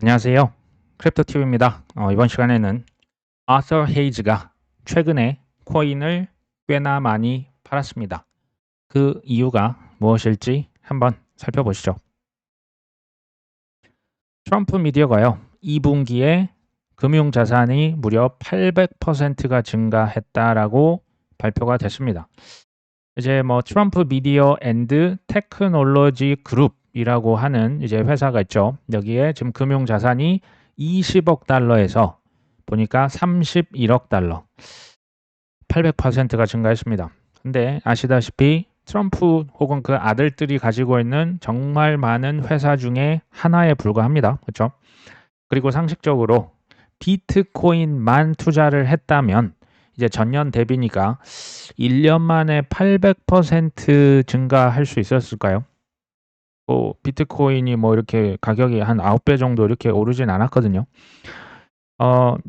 안녕하세요. 크립토티브입니다. 이번 시간에는 아서 헤이즈가 최근에 코인을 꽤나 많이 팔았습니다. 그 이유가 무엇일지 한번 살펴보시죠. 트럼프 미디어가요, 2분기에 금융자산이 무려 800%가 증가했다라고 발표가 됐습니다. 이제 뭐 트럼프 미디어 앤드 테크놀로지 그룹이라고 하는 이제 회사가 있죠. 여기에 지금 금융 자산이 20억 달러에서 보니까 31억 달러, 800%가 증가했습니다. 근데 아시다시피 트럼프 혹은 그 아들들이 가지고 있는 정말 많은 회사 중에 하나에 불과합니다. 그렇죠? 그리고 상식적으로 비트코인만 투자를 했다면 이제 전년 대비니까 1년 만에 800% 증가할 수 있었을까요? 비트코인이 뭐 이렇게 가격이 한 9배 정도 이렇게 오르진 않았거든요.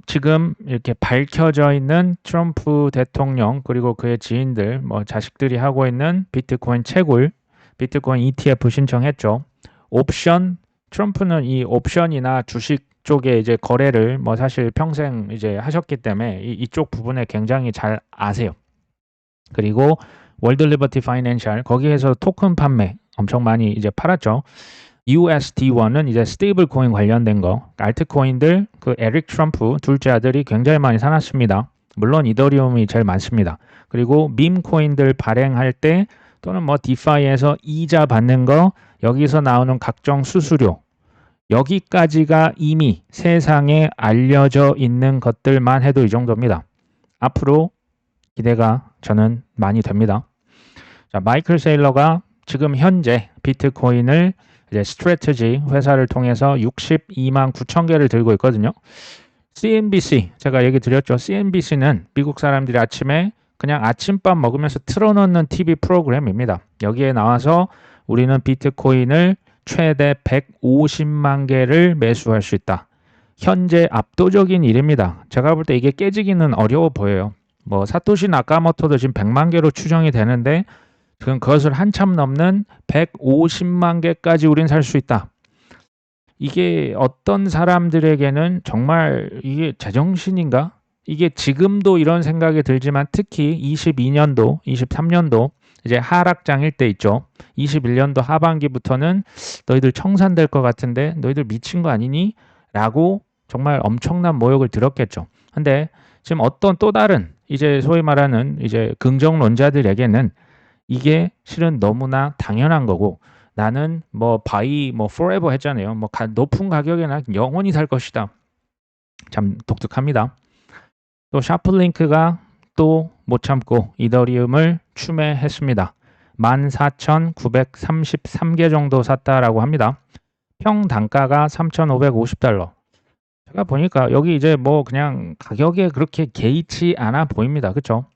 지금 이렇게 밝혀져 있는 트럼프 대통령 그리고 그의 지인들, 뭐 자식들이 하고 있는 비트코인 채굴, 비트코인 ETF 신청했죠. 옵션, 트럼프는 이 옵션이나 주식 쪽에 이제 거래를 뭐 사실 평생 이제 하셨기 때문에 이쪽 부분에 굉장히 잘 아세요. 그리고 월드 리버티 파이낸셜 거기에서 토큰 판매 엄청 많이 이제 팔았죠. USD1은 이제 스테이블 코인 관련된 거, 알트코인들 그 에릭 트럼프 둘째 아들이 굉장히 많이 사놨습니다. 물론 이더리움이 제일 많습니다. 그리고 밈 코인들 발행할 때 또는 뭐 디파이에서 이자 받는 거, 여기서 나오는 각종 수수료, 여기까지가 이미 세상에 알려져 있는 것들만 해도 이 정도입니다. 앞으로 기대가 저는 많이 됩니다. 자, 마이클 세일러가 지금 현재 비트코인을 이제 스트래티지 회사를 통해서 62만 9천 개를 들고 있거든요. CNBC 제가 얘기 드렸죠. CNBC는 미국 사람들이 아침에 그냥 아침밥 먹으면서 틀어놓는 TV 프로그램입니다. 여기에 나와서 우리는 비트코인을 최대 150만 개를 매수할 수 있다. 현재 압도적인 일입니다. 제가 볼 때 이게 깨지기는 어려워 보여요. 뭐 사토시 나카모토도 지금 100만 개로 추정이 되는데 지금 그것을 한참 넘는 150만 개까지 우린 살 수 있다. 이게 어떤 사람들에게는 정말 이게 제정신인가? 이게 지금도 이런 생각이 들지만 특히 22년도, 23년도 이제 하락장일 때 있죠. 21년도 하반기부터는 너희들 청산될 것 같은데 너희들 미친 거 아니니? 라고 정말 엄청난 모욕을 들었겠죠. 근데 지금 어떤 또 다른 이제 소위 말하는 이제 긍정론자들에게는 이게 실은 너무나 당연한 거고 나는 뭐 바이 뭐 forever 했잖아요. 뭐 높은 가격에 나 영원히 살 것이다. 참 독특합니다. 또 샤플링크가 또 못 참고 이더리움을 추매했습니다. 14,933개 정도 샀다라고 합니다. 평 단가가 3,550달러. 제가 보니까 여기 이제 뭐 그냥 가격에 그렇게 개의치 않아 보입니다. 그렇죠?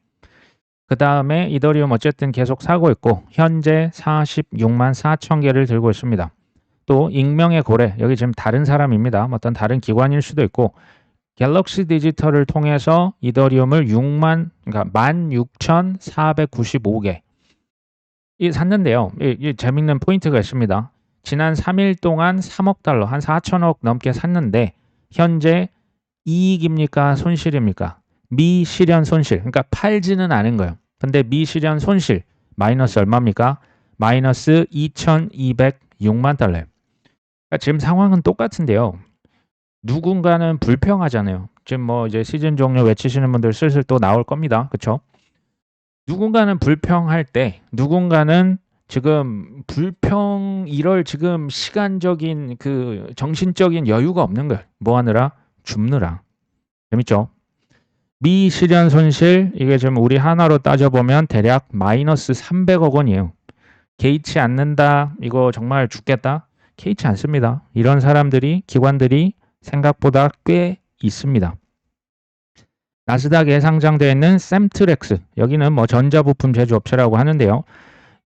그 다음에 이더리움 어쨌든 계속 사고 있고 현재 46만 4천 개를 들고 있습니다. 또 익명의 고래, 여기 지금 다른 사람입니다. 어떤 다른 기관일 수도 있고 갤럭시 디지털을 통해서 이더리움을 16,495개 샀는데요. 이 재밌는 포인트가 있습니다. 지난 3일 동안 3억 달러, 한 4천억 넘게 샀는데 현재 이익입니까? 손실입니까? 미실현 손실. 그러니까 팔지는 않은 거예요. 근데 미실현 손실 마이너스 얼마입니까? 마이너스 2,206만 달러예요. 그러니까 지금 상황은 똑같은데요. 누군가는 불평하잖아요. 지금 뭐 이제 시즌 종료 외치시는 분들 슬슬 또 나올 겁니다. 그렇죠? 누군가는 불평할 때 누군가는 지금 불평 이럴 지금 시간적인 그 정신적인 여유가 없는 거예요. 뭐 하느라? 줍느라. 재밌죠? 미실현 손실 이게 지금 우리 하나로 따져보면 대략 마이너스 300억 원이에요. 개의치 않는다. 이거 정말 죽겠다. 개의치 않습니다. 이런 사람들이 기관들이 생각보다 꽤 있습니다. 나스닥에 상장되어 있는 샘트렉스 여기는 뭐 전자부품 제조업체라고 하는데요.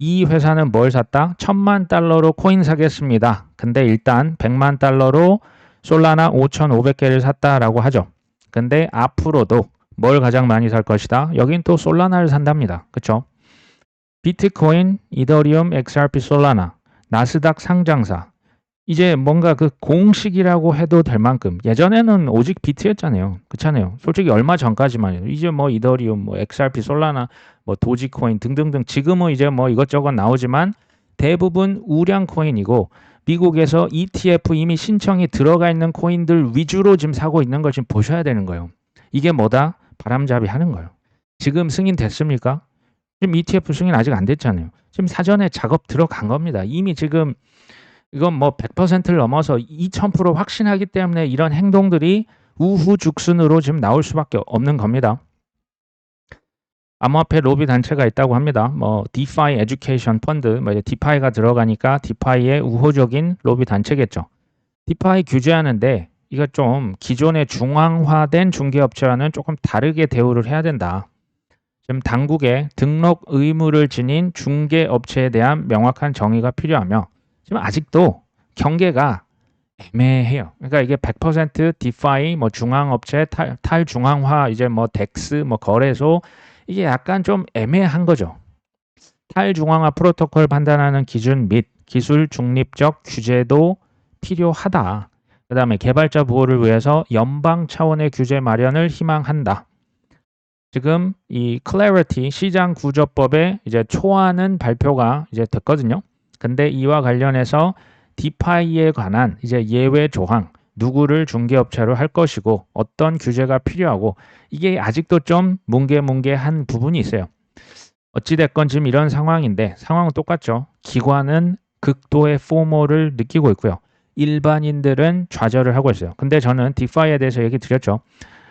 이 회사는 뭘 샀다? 1,000만 달러로 코인 사겠습니다. 근데 일단 100만 달러로 솔라나 5,500개를 샀다라고 하죠. 근데 앞으로도 뭘 가장 많이 살 것이다? 여긴 또 솔라나를 산답니다. 그쵸? 비트코인, 이더리움, XRP, 솔라나, 나스닥 상장사 이제 뭔가 그 공식이라고 해도 될 만큼 예전에는 오직 비트였잖아요. 그렇잖아요. 솔직히 얼마 전까지만요. 이제 뭐 이더리움, 뭐 XRP, 솔라나, 뭐 도지코인 등등등 지금은 이제 뭐 이것저것 나오지만 대부분 우량 코인이고 미국에서 ETF 이미 신청이 들어가 있는 코인들 위주로 지금 사고 있는 걸 지금 보셔야 되는 거예요. 이게 뭐다? 바람잡이 하는 거예요. 지금 승인 됐습니까? 지금 ETF 승인 아직 안 됐잖아요. 지금 사전에 작업 들어간 겁니다. 이미 지금 이건 뭐 100%를 넘어서 2000% 확신하기 때문에 이런 행동들이 우후죽순으로 지금 나올 수밖에 없는 겁니다. 암호화폐 로비 단체가 있다고 합니다. 뭐 디파이 에듀케이션 펀드, 뭐 이제 디파이가 들어가니까 디파이의 우호적인 로비 단체겠죠. 디파이 규제하는데 이거 좀 기존의 중앙화된 중개업체와는 조금 다르게 대우를 해야 된다. 지금 당국에 등록 의무를 지닌 중개업체에 대한 명확한 정의가 필요하며 지금 아직도 경계가 애매해요. 그러니까 이게 100% 디파이, 뭐 중앙업체, 탈중앙화, 이제 뭐 덱스, 뭐 거래소 이게 약간 좀 애매한 거죠. 탈중앙화 프로토콜 판단하는 기준 및 기술 중립적 규제도 필요하다. 그 다음에 개발자 보호를 위해서 연방 차원의 규제 마련을 희망한다. 지금 이 Clarity 시장 구조법에 이제 초안은 발표가 이제 됐거든요. 근데 이와 관련해서 디파이에 관한 이제 예외 조항, 누구를 중개업체로 할 것이고 어떤 규제가 필요하고 이게 아직도 좀 뭉게뭉게한 부분이 있어요. 어찌됐건 지금 이런 상황인데 상황은 똑같죠. 기관은 극도의 포모를 느끼고 있고요. 일반인들은 좌절을 하고 있어요. 근데 저는 디파이에 대해서 얘기 드렸죠.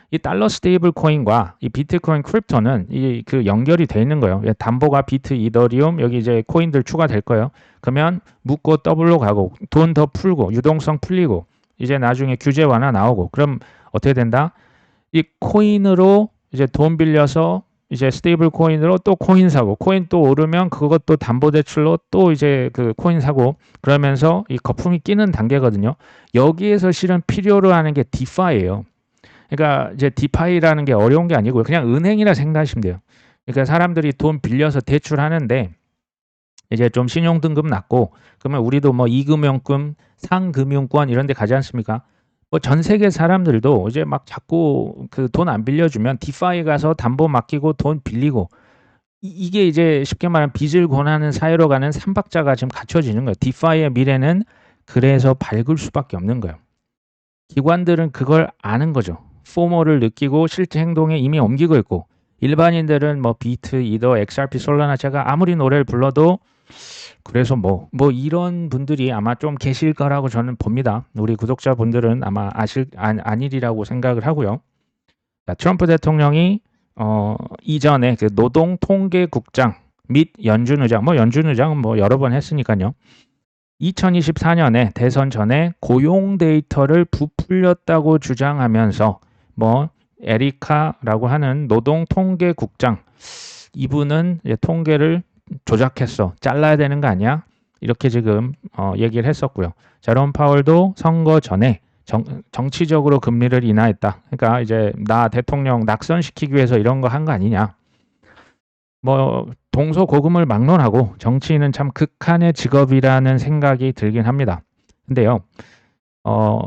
이 달러 스테이블 코인과 이 비트코인 크립토는 이 그 연결이 돼 있는 거예요. 담보가 비트, 이더리움 여기 이제 코인들 추가될 거예요. 그러면 묶고 더블로 가고 돈 더 풀고 유동성 풀리고 이제 나중에 규제 완화 나오고 그럼 어떻게 된다? 이 코인으로 이제 돈 빌려서 이제 스테이블 코인으로 또 코인 사고 코인 또 오르면 그것도 담보 대출로 또 이제 그 코인 사고 그러면서 이 거품이 끼는 단계거든요. 여기에서 실은 필요로 하는 게 디파이예요. 그러니까 이제 디파이라는 게 어려운 게 아니고요. 그냥 은행이라 생각하시면 돼요. 그러니까 사람들이 돈 빌려서 대출하는데 이제 좀 신용 등급 낮고 그러면 우리도 뭐 이금융권, 상금융권 이런 데 가지 않습니까? 뭐 전 세계 사람들도 이제 막 자꾸 그 돈 안 빌려주면 디파이 가서 담보 맡기고 돈 빌리고 이게 이제 쉽게 말하면 빚을 권하는 사회로 가는 삼박자가 지금 갖춰지는 거예요. 디파이의 미래는 그래서 밝을 수밖에 없는 거예요. 기관들은 그걸 아는 거죠. 포모를 느끼고 실제 행동에 이미 옮기고 있고 일반인들은 뭐 비트, 이더, XRP, 솔라나 제가 아무리 노래를 불러도 그래서 뭐 이런 분들이 아마 좀 계실 거라고 저는 봅니다. 우리 구독자분들은 아마 아니리라고 생각을 하고요. 자, 트럼프 대통령이 이전에 그 노동통계국장 및 연준의장, 뭐 연준의장은 뭐 여러 번 했으니까요. 2024년에 대선 전에 고용 데이터를 부풀렸다고 주장하면서 뭐 에리카라고 하는 노동통계국장 이분은 통계를 조작했어. 잘라야 되는 거 아니야? 이렇게 지금 얘기를 했었고요. 제롬 파월도 선거 전에 정치적으로 금리를 인하했다. 그러니까 이제 나 대통령 낙선시키기 위해서 이런 거 한 거 아니냐. 뭐 동서고금을 막론하고 정치인은 참 극한의 직업이라는 생각이 들긴 합니다. 근데요.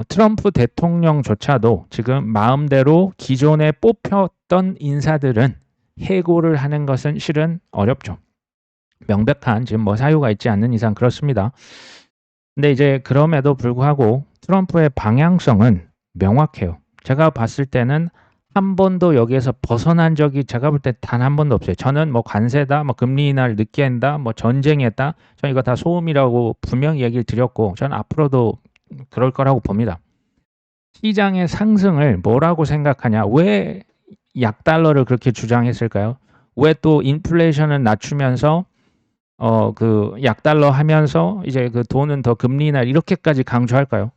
트럼프 대통령조차도 지금 마음대로 기존에 뽑혔던 인사들은 해고를 하는 것은 실은 어렵죠. 명백한 지금 뭐 사유가 있지 않는 이상 그렇습니다. 근데 이제 그럼에도 불구하고 트럼프의 방향성은 명확해요. 제가 봤을 때는 한 번도 여기에서 벗어난 적이 제가 볼 때 단 한 번도 없어요. 저는 뭐 관세다, 뭐 금리 인하를 늦게 한다, 뭐 전쟁했다. 저는 이거 다 소음이라고 분명히 얘기를 드렸고 저는 앞으로도 그럴 거라고 봅니다. 시장의 상승을 뭐라고 생각하냐? 왜 약달러를 그렇게 주장했을까요? 왜 또 인플레이션을 낮추면서 그 약달러 하면서 이제 그 돈은 더 금리 인하 이렇게까지 강조할까요?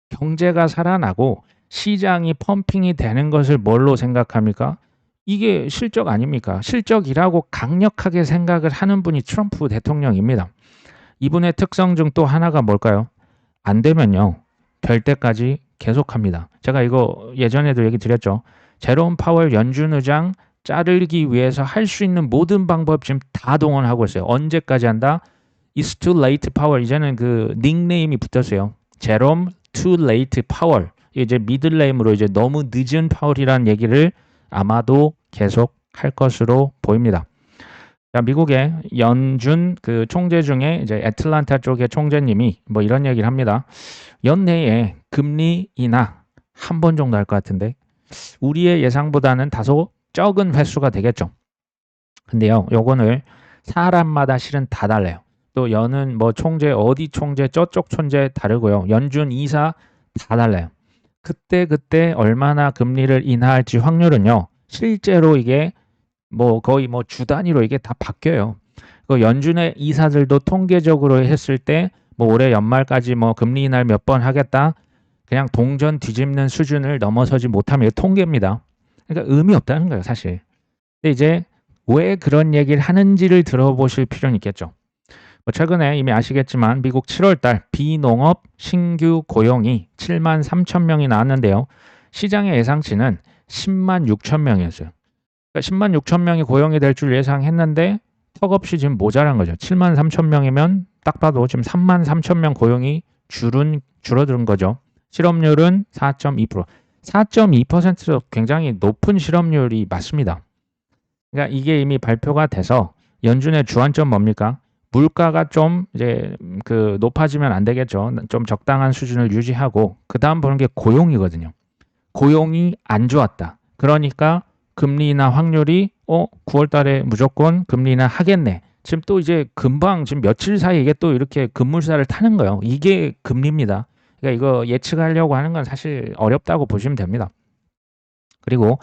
경제가 살아나고 시장이 펌핑이 되는 것을 뭘로 생각합니까? 이게 실적 아닙니까? 실적이라고 강력하게 생각을 하는 분이 트럼프 대통령입니다. 이분의 특성 중 또 하나가 뭘까요? 안 되면요. 될 때까지 계속합니다. 제가 이거 예전에도 얘기 드렸죠. 제롬 파월 연준 의장 자르기 위해서 할 수 있는 모든 방법 지금 다 동원하고 있어요. 언제까지 한다? It's too late 파월. 이제는 그 닉네임이 붙었어요. 제롬 too late 파월, 이제 미들네임으로 이제 너무 늦은 파월이라는 얘기를 아마도 계속 할 것으로 보입니다. 자, 미국의 연준 그 총재 중에 이제 애틀란타 쪽의 총재님이 뭐 이런 얘기를 합니다. 연내에 금리 인하 한 번 정도 할 것 같은데 우리의 예상보다는 다소 적은 횟수가 되겠죠. 근데요, 요거는 사람마다 실은 다 달라요. 또 연은 뭐 총재 어디 총재 저쪽 총재 다르고요. 연준 이사 다 달라요. 그때 얼마나 금리를 인하할지 확률은요. 실제로 이게 뭐 거의 뭐 주 단위로 이게 다 바뀌어요. 그 연준의 이사들도 통계적으로 했을 때 뭐 올해 연말까지 뭐 금리 인하를 몇 번 하겠다. 그냥 동전 뒤집는 수준을 넘어서지 못하면 이게 통계입니다. 그러니까 의미 없다는 거예요, 사실. 근데 이제 왜 그런 얘기를 하는지를 들어보실 필요는 있겠죠. 뭐 최근에 이미 아시겠지만 미국 7월달 비농업 신규 고용이 7만 3천 명이 나왔는데요. 시장의 예상치는 10만 6천 명이었어요. 그러니까 10만 6천 명이 고용이 될 줄 예상했는데 턱없이 지금 모자란 거죠. 7만 3천 명이면 딱 봐도 지금 3만 3천 명 고용이 줄어든 거죠. 실업률은 4.2%. 4.2%로 굉장히 높은 실업률이 맞습니다. 그러니까 이게 이미 발표가 돼서 연준의 주안점 뭡니까? 물가가 좀 이제 그 높아지면 안 되겠죠. 좀 적당한 수준을 유지하고 그다음 보는 게 고용이거든요. 고용이 안 좋았다. 그러니까 금리 인하 확률이 9월 달에 무조건 금리 인하 하겠네. 지금 또 이제 금방 지금 며칠 사이에 이게 또 이렇게 급물살을 타는 거예요. 이게 금리입니다. 그러니까 이거 예측하려고 하는 건 사실 어렵다고 보시면 됩니다. 그리고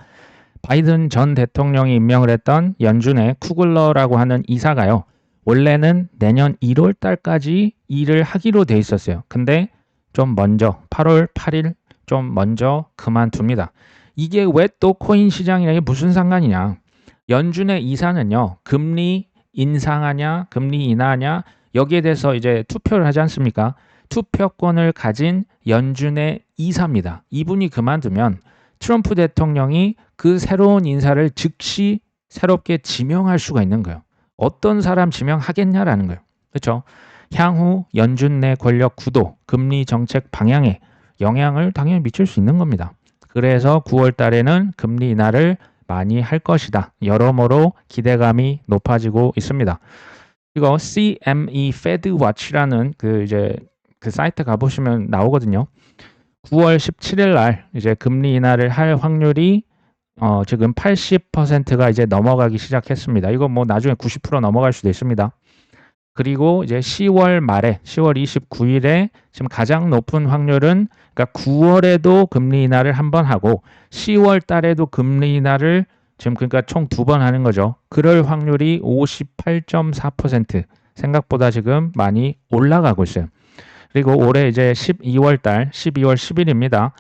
바이든 전 대통령이 임명을 했던 연준의 쿠글러라고 하는 이사가요. 원래는 내년 1월 달까지 일을 하기로 돼 있었어요. 근데 좀 먼저 8월 8일 좀 먼저 그만둡니다. 이게 왜 또 코인 시장이랑 이게 무슨 상관이냐. 연준의 이사는요. 금리 인상하냐 금리 인하하냐 여기에 대해서 이제 투표를 하지 않습니까? 투표권을 가진 연준의 이사입니다. 이분이 그만두면 트럼프 대통령이 그 새로운 인사를 즉시 새롭게 지명할 수가 있는 거예요. 어떤 사람 지명하겠냐라는 거예요. 그렇죠? 향후 연준 내 권력 구도, 금리 정책 방향에 영향을 당연히 미칠 수 있는 겁니다. 그래서 9월 달에는 금리 인하를 많이 할 것이다. 여러모로 기대감이 높아지고 있습니다. 이거 CME Fed Watch라는 그 이제 그 사이트 가보시면 나오거든요. 9월 17일 날 이제 금리 인하를 할 확률이 지금 80%가 이제 넘어가기 시작했습니다. 이거 뭐 나중에 90% 넘어갈 수도 있습니다. 그리고 이제 10월 말에 10월 29일에 지금 가장 높은 확률은 그러니까 9월에도 금리 인하를 한 번 하고 10월 달에도 금리 인하를 지금 그러니까 총 2번 하는 거죠. 그럴 확률이 58.4%. 생각보다 지금 많이 올라가고 있어요. 그리고 올해 이제 12월 달 12월 10일입니다.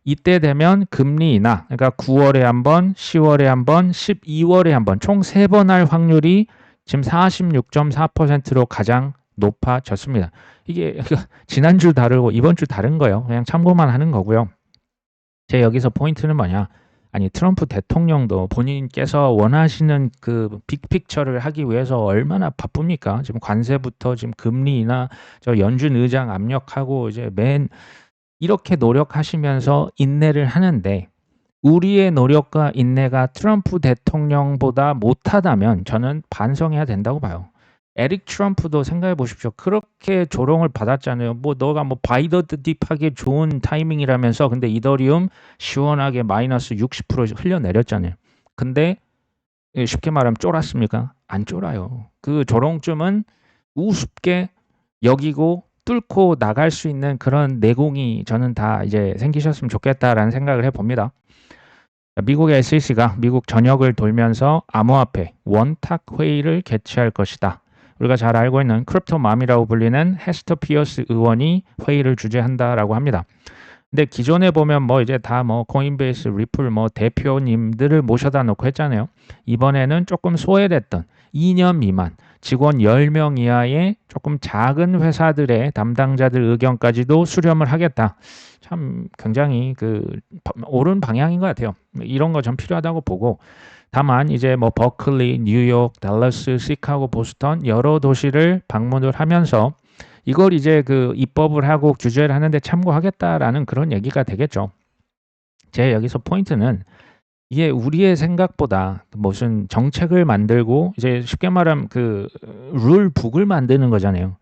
이때 되면 금리 인하, 그러니까 9월에 한 번, 10월에 한 번, 12월에 한 번, 총 3번 할 확률이 지금 46.4%로 가장 높아졌습니다. 이게 지난주 다르고 이번 주 다른 거예요. 그냥 참고만 하는 거고요. 제 여기서 포인트는 뭐냐? 아니 트럼프 대통령도 본인께서 원하시는 그 빅픽처를 하기 위해서 얼마나 바쁩니까? 지금 관세부터 지금 금리 인하, 저 연준 의장 압력하고 이제 맨 이렇게 노력하시면서 인내를 하는데 우리의 노력과 인내가 트럼프 대통령보다 못하다면 저는 반성해야 된다고 봐요. 에릭 트럼프도 생각해 보십시오. 그렇게 조롱을 받았잖아요. 뭐 너가 뭐 바이더 딥하게 좋은 타이밍이라면서 근데 이더리움 시원하게 마이너스 60% 흘려내렸잖아요. 근데 쉽게 말하면 쫄았습니까? 안 쫄아요. 그 조롱쯤은 우습게 여기고 뚫고 나갈 수 있는 그런 내공이 저는 다 이제 생기셨으면 좋겠다라는 생각을 해봅니다. 미국의 SEC가 미국 전역을 돌면서 암호화폐 원탁 회의를 개최할 것이다. 우리가 잘 알고 있는 크립토맘이라고 불리는 헤스터 피어스 의원이 회의를 주재한다라고 합니다. 근데 기존에 보면 뭐 이제 다 뭐 코인베이스, 리플 뭐 대표님들을 모셔다 놓고 했잖아요. 이번에는 조금 소외됐던 2년 미만 직원 10명 이하의 조금 작은 회사들의 담당자들 의견까지도 수렴을 하겠다. 참 굉장히 그 옳은 방향인 것 같아요. 이런 거 좀 필요하다고 보고 다만 이제 뭐 버클리, 뉴욕, 달러스, 시카고, 보스턴 여러 도시를 방문을 하면서 이걸 이제 그 입법을 하고 규제를 하는데 참고하겠다라는 그런 얘기가 되겠죠. 제 여기서 포인트는 이게 우리의 생각보다 무슨 정책을 만들고 이제 쉽게 말하면 그 룰북을 만드는 거잖아요.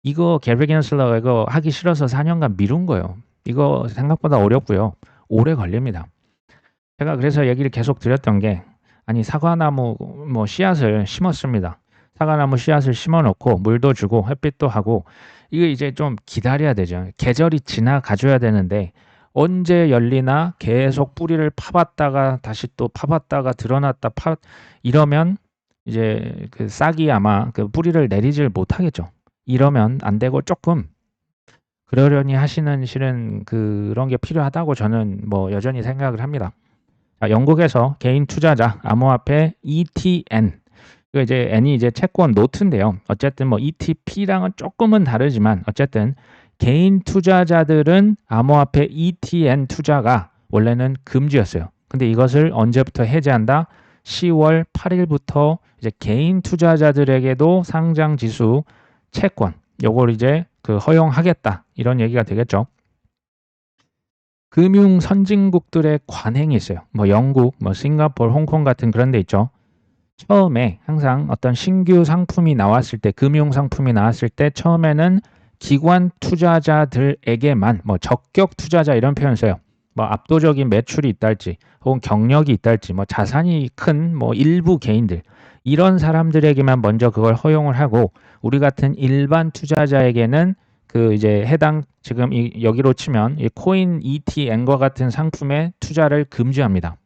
이거 게리 겐슬러가 이거 하기 싫어서 4년간 미룬 거예요. 이거 생각보다 어렵고요. 오래 걸립니다. 제가 그래서 얘기를 계속 드렸던 게 아니 사과나무 뭐 씨앗을 심었습니다. 사과나무 씨앗을 심어 놓고 물도 주고 햇빛도 하고 이거 이제 좀 기다려야 되죠. 계절이 지나가 줘야 되는데 언제 열리나 계속 뿌리를 파봤다가 다시 또 파봤다가 드러났다 이러면 이제 그 싹이 아마 그 뿌리를 내리질 못하겠죠. 이러면 안 되고 조금 그러려니 하시는 실은 그런 게 필요하다고 저는 뭐 여전히 생각을 합니다. 자, 영국에서 개인 투자자 암호화폐 ETN 그 이제 N이 이제 채권 노트인데요. 어쨌든 뭐 ETP랑은 조금은 다르지만 어쨌든 개인 투자자들은 암호화폐 ETN 투자가 원래는 금지였어요. 근데 이것을 언제부터 해제한다? 10월 8일부터 이제 개인 투자자들에게도 상장 지수 채권 요걸 이제 그 허용하겠다 이런 얘기가 되겠죠. 금융 선진국들의 관행이 있어요. 뭐 영국, 뭐 싱가포르, 홍콩 같은 그런 데 있죠. 처음에 항상 어떤 신규 상품이 나왔을 때, 금융 상품이 나왔을 때 처음에는 기관 투자자들에게만 뭐 적격 투자자 이런 표현 써요. 뭐 압도적인 매출이 있다 할지 혹은 경력이 있다 할지 뭐 자산이 큰 뭐 일부 개인들 이런 사람들에게만 먼저 그걸 허용을 하고 우리 같은 일반 투자자에게는 그 이제 해당 지금 여기로 치면 이 코인 ETN과 같은 상품의 투자를 금지합니다.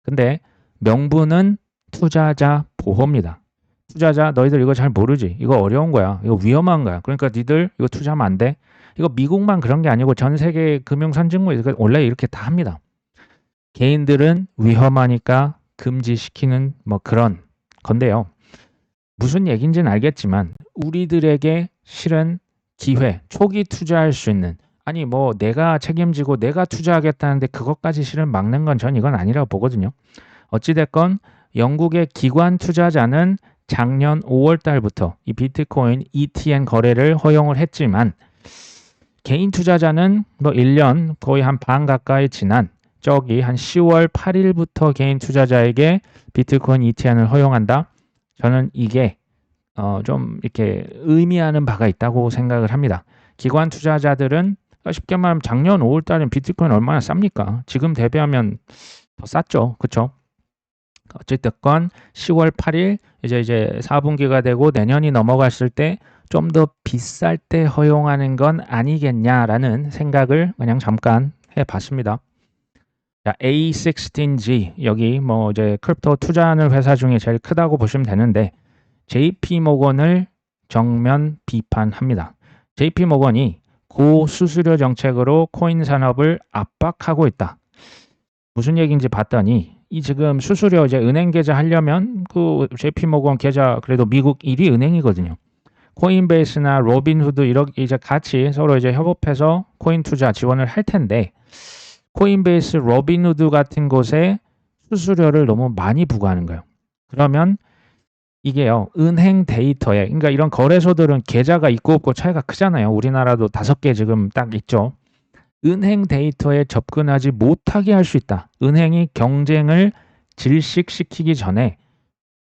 근데 명분은 투자자 보호입니다. 투자자 너희들 이거 잘 모르지? 이거 어려운 거야. 이거 위험한 거야. 그러니까 니들 이거 투자하면 안 돼. 이거 미국만 그런 게 아니고 전 세계 금융 선진국에서 원래 이렇게 다 합니다. 개인들은 위험하니까 금지시키는 뭐 그런 건데요. 무슨 얘기인지는 알겠지만 우리들에게 실은 기회, 초기 투자할 수 있는 아니 뭐 내가 책임지고 내가 투자하겠다는데 그것까지 실은 막는 건 전 이건 아니라고 보거든요. 어찌됐건 영국의 기관 투자자는 작년 5월 달부터 이 비트코인 ETN 거래를 허용을 했지만 개인 투자자는 뭐 1년 거의 한 반 가까이 지난 저기 한 10월 8일부터 개인 투자자에게 비트코인 ETN을 허용한다. 저는 이게 좀 이렇게 의미하는 바가 있다고 생각을 합니다. 기관 투자자들은 쉽게 말하면 작년 5월 달엔 비트코인 얼마나 쌉니까? 지금 대비하면 더 쌌죠. 그렇죠? 어쨌든 10월 8일 이제 4분기가 되고 내년이 넘어갔을 때 좀 더 비쌀 때 허용하는 건 아니겠냐라는 생각을 그냥 잠깐 해봤습니다. 자, A16G 여기 뭐 이제 크립토 투자하는 회사 중에 제일 크다고 보시면 되는데 JP 모건을 정면 비판합니다. JP 모건이 고수수료 정책으로 코인 산업을 압박하고 있다. 무슨 얘기인지 봤더니 이 지금 수수료 이제 은행 계좌 하려면 그 JP 모건 계좌 그래도 미국 1위 은행이거든요. 코인베이스나 로빈후드 이렇게 이제 같이 서로 이제 협업해서 코인 투자 지원을 할 텐데 코인베이스, 로빈후드 같은 곳에 수수료를 너무 많이 부과하는 거예요. 그러면 이게요, 은행 데이터에, 그러니까 이런 거래소들은 계좌가 있고 없고 차이가 크잖아요. 우리나라도 5개 지금 딱 있죠. 은행 데이터에 접근하지 못하게 할 수 있다. 은행이 경쟁을 질식시키기 전에,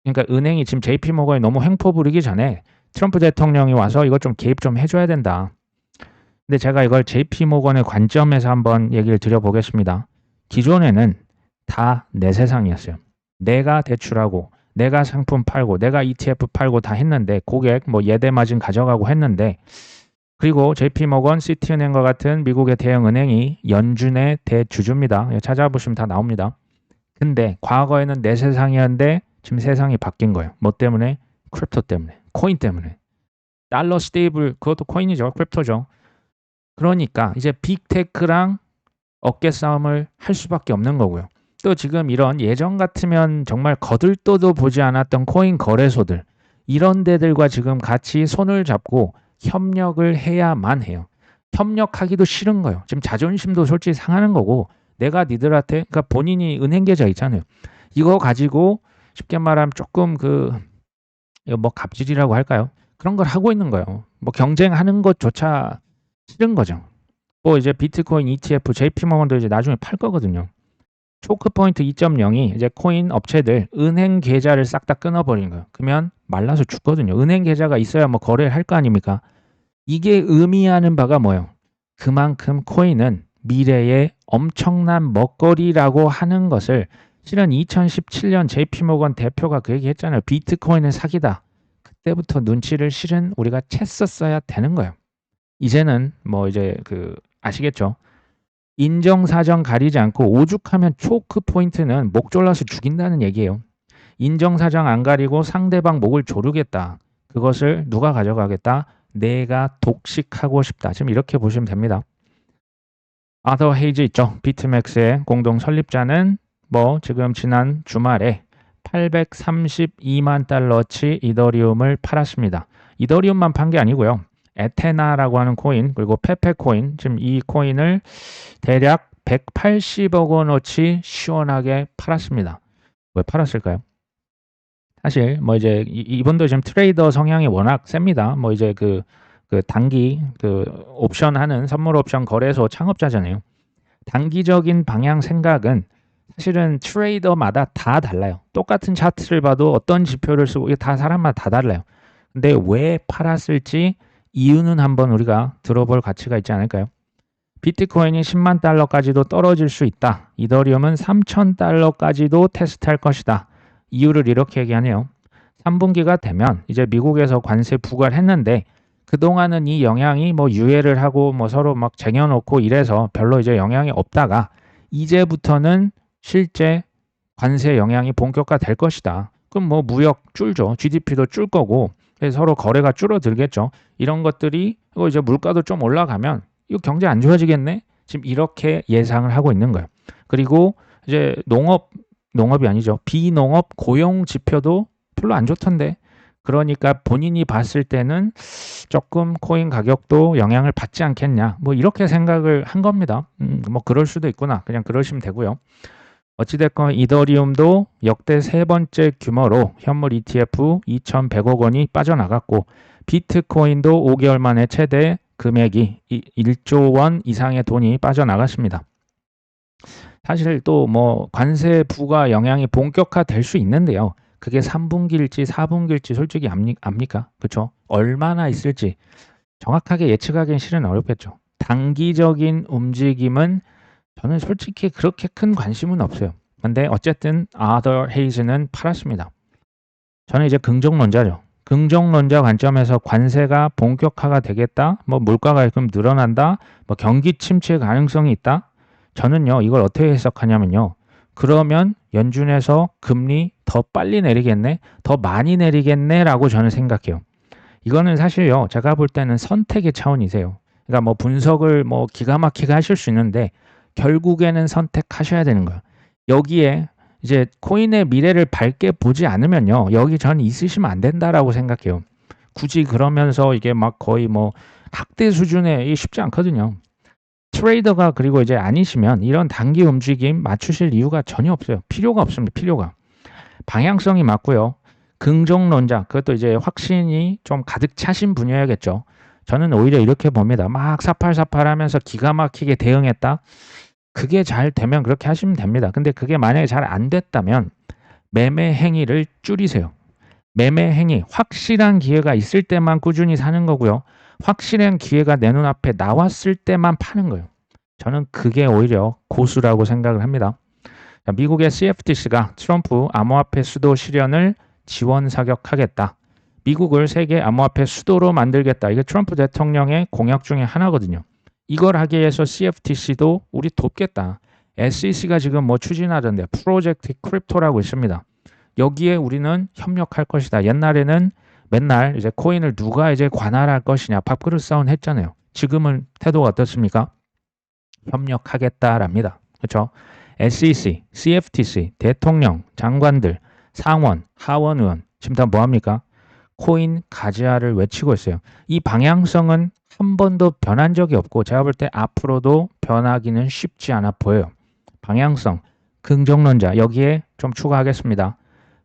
그러니까 은행이 지금 JP 모건이 너무 횡포 부리기 전에 트럼프 대통령이 와서 이것 좀 개입 좀 해줘야 된다. 근데 제가 이걸 JP 모건의 관점에서 한번 얘기를 드려보겠습니다. 기존에는 다 내 세상이었어요. 내가 대출하고 내가 상품 팔고 내가 ETF 팔고 다 했는데 고객 뭐 예대 마진 가져가고 했는데 그리고 JP모건, 시티은행과 같은 미국의 대형 은행이 연준의 대주주입니다. 찾아보시면 다 나옵니다. 근데 과거에는 내 세상이었는데 지금 세상이 바뀐 거예요. 뭐 때문에? 크립토 때문에. 코인 때문에. 달러 스테이블 그것도 코인이죠. 크립토죠. 그러니까 이제 빅테크랑 어깨 싸움을 할 수밖에 없는 거고요. 또 지금 이런 예전 같으면 정말 거들떠도 보지 않았던 코인 거래소들 이런 데들과 지금 같이 손을 잡고 협력을 해야만 해요. 협력하기도 싫은 거예요. 지금 자존심도 솔직히 상하는 거고 내가 니들한테 그러니까 본인이 은행 계좌 있잖아요. 이거 가지고 쉽게 말하면 조금 그 뭐 갑질이라고 할까요? 그런 걸 하고 있는 거예요. 뭐 경쟁하는 것조차 싫은 거죠. 뭐 이제 비트코인 ETF, JP모건도 이제 나중에 팔 거거든요. 초크 포인트 2.0이 이제 코인 업체들 은행 계좌를 싹 다 끊어버리는 거예요. 그러면 말라서 죽거든요. 은행 계좌가 있어야 뭐 거래를 할 거 아닙니까? 이게 의미하는 바가 뭐예요? 그만큼 코인은 미래의 엄청난 먹거리라고 하는 것을 실은 2017년 JP모건 대표가 그 얘기 했잖아요. 비트코인은 사기다. 그때부터 눈치를 실은 우리가 챘었어야 되는 거예요. 이제는 뭐 이제 아시겠죠? 인정사정 가리지 않고 오죽하면 초크 포인트는 목 졸라서 죽인다는 얘기예요. 인정사정 안 가리고 상대방 목을 조르겠다. 그것을 누가 가져가겠다? 내가 독식하고 싶다. 지금 이렇게 보시면 됩니다. 아더 헤이즈 있죠. 비트맥스의 공동 설립자는 뭐 지금 지난 주말에 832만 달러치 이더리움을 팔았습니다. 이더리움만 판 게 아니고요. 에테나라고 하는 코인 그리고 페페 코인 지금 이 코인을 대략 180억 원어치 시원하게 팔았습니다. 왜 팔았을까요? 사실 뭐 이제 이분도 지금 트레이더 성향이 워낙 셉니다. 뭐 이제 단기 옵션 하는 선물 옵션 거래소 창업자잖아요. 단기적인 방향 생각은 사실은 트레이더마다 다 달라요. 똑같은 차트를 봐도 어떤 지표를 쓰고 이게 다 사람마다 다 달라요. 근데 왜 팔았을지 이유는 한번 우리가 들어볼 가치가 있지 않을까요? 비트코인이 10만 달러까지도 떨어질 수 있다. 이더리움은 3천 달러까지도 테스트할 것이다. 이유를 이렇게 얘기하네요. 3분기가 되면 이제 미국에서 관세 부과를 했는데 그동안은 이 영향이 뭐 유예를 하고 뭐 서로 막 쟁여놓고 이래서 별로 이제 영향이 없다가 이제부터는 실제 관세 영향이 본격화될 것이다. 그럼 뭐 무역 줄죠. GDP도 줄 거고 서로 거래가 줄어들겠죠. 이런 것들이 이제 물가도 좀 올라가면 이거 경제 안 좋아지겠네? 지금 이렇게 예상을 하고 있는 거예요. 그리고 이제 농업이 아니죠. 비농업 고용 지표도 별로 안 좋던데. 그러니까 본인이 봤을 때는 조금 코인 가격도 영향을 받지 않겠냐. 뭐 이렇게 생각을 한 겁니다. 뭐 그럴 수도 있구나. 그냥 그러시면 되고요. 어찌됐건 이더리움도 역대 세 번째 규모로 현물 ETF 2,100억 원이 빠져나갔고 비트코인도 5개월 만에 최대 금액이 1조 원 이상의 돈이 빠져나갔습니다. 사실 또 뭐 관세 부과 영향이 본격화될 수 있는데요. 그게 3분기일지 4분기일지 솔직히 압니까? 그렇죠? 얼마나 있을지 정확하게 예측하기는 실은 어렵겠죠. 단기적인 움직임은 저는 솔직히 그렇게 큰 관심은 없어요. 근데 어쨌든 아더 헤이즈는 팔았습니다. 저는 이제 긍정론자죠. 긍정론자 관점에서 관세가 본격화가 되겠다. 뭐 물가가 그럼 늘어난다. 뭐 경기 침체 가능성이 있다. 저는요 이걸 어떻게 해석하냐면요. 그러면 연준에서 금리 더 빨리 내리겠네, 더 많이 내리겠네라고 저는 생각해요. 이거는 사실요 제가 볼 때는 선택의 차원이세요. 그러니까 뭐 분석을 뭐 기가 막히게 하실 수 있는데 결국에는 선택하셔야 되는 거예요. 여기에 이제 코인의 미래를 밝게 보지 않으면요 여기 전 있으시면 안 된다라고 생각해요. 굳이 그러면서 이게 막 거의 뭐 학대 수준에 쉽지 않거든요. 트레이더가 그리고 이제 아니시면 이런 단기 움직임 맞추실 이유가 전혀 없어요. 필요가 없습니다. 필요가. 방향성이 맞고요. 긍정론자, 그것도 이제 확신이 좀 가득 차신 분야겠죠. 저는 오히려 이렇게 봅니다. 막 사팔사팔하면서 기가 막히게 대응했다. 그게 잘 되면 그렇게 하시면 됩니다. 근데 그게 만약에 잘 안 됐다면 매매 행위를 줄이세요. 매매 행위, 확실한 기회가 있을 때만 꾸준히 사는 거고요. 확실한 기회가 내 눈앞에 나왔을 때만 파는 거예요. 저는 그게 오히려 고수라고 생각을 합니다. 미국의 CFTC가 트럼프 암호화폐 수도 실현을 지원 사격하겠다. 미국을 세계 암호화폐 수도로 만들겠다. 이게 트럼프 대통령의 공약 중에 하나거든요. 이걸 하기 위해서 CFTC도 우리 돕겠다. SEC가 지금 뭐 추진하던데 프로젝트 크립토라고 있습니다. 여기에 우리는 협력할 것이다. 옛날에는 맨날 이제 코인을 누가 이제 관할할 것이냐 밥그릇 싸움 했잖아요. 지금은 태도가 어떻습니까? 협력하겠다랍니다. 그렇죠? SEC, CFTC, 대통령, 장관들, 상원, 하원 의원 지금 다 뭐합니까? 코인 가지아를 외치고 있어요. 이 방향성은 한 번도 변한 적이 없고 제가 볼 때 앞으로도 변하기는 쉽지 않아 보여요. 방향성, 긍정론자 여기에 좀 추가하겠습니다.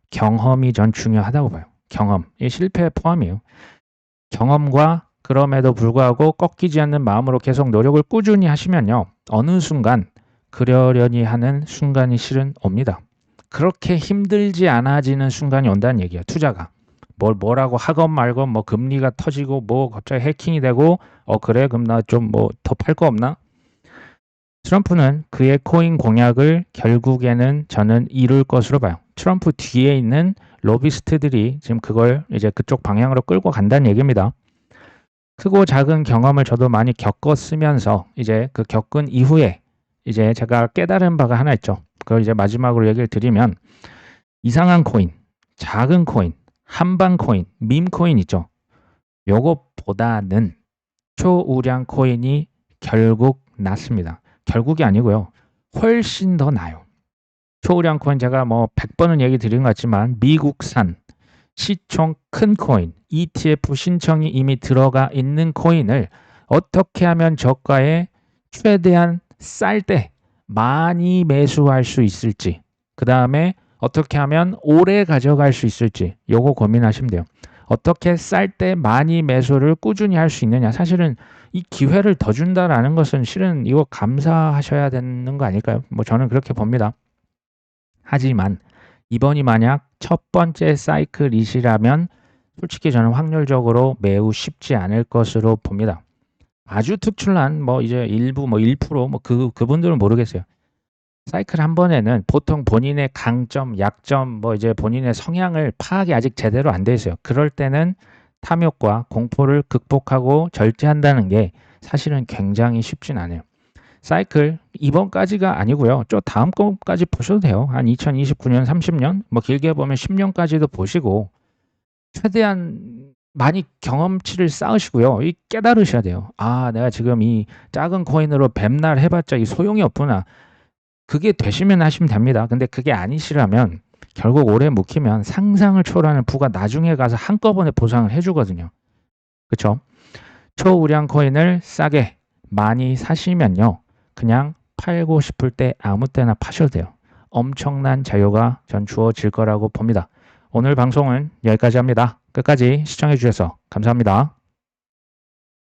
경험이 전 중요하다고 봐요. 경험, 이 실패 포함이에요. 경험과 그럼에도 불구하고 꺾이지 않는 마음으로 계속 노력을 꾸준히 하시면요. 어느 순간 그러려니 하는 순간이 실은 옵니다. 그렇게 힘들지 않아지는 순간이 온다는 얘기예요. 투자가. 뭐라고 하건 말건 뭐 금리가 터지고 뭐 갑자기 해킹이 되고 그래 그럼 나 좀 뭐 더 팔 거 없나? 트럼프는 그의 코인 공약을 결국에는 저는 이룰 것으로 봐요. 트럼프 뒤에 있는 로비스트들이 지금 그걸 이제 그쪽 방향으로 끌고 간다는 얘기입니다. 크고 작은 경험을 저도 많이 겪었으면서 이제 그 겪은 이후에 이제 제가 깨달은 바가 하나 있죠. 그걸 이제 마지막으로 얘기를 드리면 이상한 코인, 작은 코인, 한방 코인, 밈 코인 있죠. 요것보다는 초우량 코인이 결국 낫습니다. 결국이 아니고요. 훨씬 더 나아요. 초우량 코인 제가 뭐 100번은 얘기 드린 것 같지만 미국산 시총 큰 코인, ETF 신청이 이미 들어가 있는 코인을 어떻게 하면 저가에 최대한 쌀 때 많이 매수할 수 있을지, 그 다음에 어떻게 하면 오래 가져갈 수 있을지 요거 고민하시면 돼요. 어떻게 쌀 때 많이 매수를 꾸준히 할 수 있느냐. 사실은 이 기회를 더 준다라는 것은 실은 이거 감사하셔야 되는 거 아닐까요? 뭐 저는 그렇게 봅니다. 하지만 이번이 만약 첫 번째 사이클이시라면 솔직히 저는 확률적으로 매우 쉽지 않을 것으로 봅니다. 아주 특출난 뭐 이제 일부 뭐 1% 뭐 그분들은 모르겠어요. 사이클 한 번에는 보통 본인의 강점, 약점, 뭐 이제 본인의 성향을 파악이 아직 제대로 안 돼 있어요. 그럴 때는 탐욕과 공포를 극복하고 절제한다는 게 사실은 굉장히 쉽진 않아요. 사이클 이번까지가 아니고요. 저 다음 거까지 보셔도 돼요. 한 2029년, 30년, 뭐 길게 보면 10년까지도 보시고 최대한 많이 경험치를 쌓으시고요. 이 깨달으셔야 돼요. 아, 내가 지금 이 작은 코인으로 뱀날 해봤자 이 소용이 없구나. 그게 되시면 하시면 됩니다. 근데 그게 아니시라면 결국 오래 묵히면 상상을 초월하는 부가 나중에 가서 한꺼번에 보상을 해주거든요. 그쵸? 초우량 코인을 싸게 많이 사시면요. 그냥 팔고 싶을 때 아무 때나 파셔도 돼요. 엄청난 자유가 전 주어질 거라고 봅니다. 오늘 방송은 여기까지 합니다. 끝까지 시청해 주셔서 감사합니다.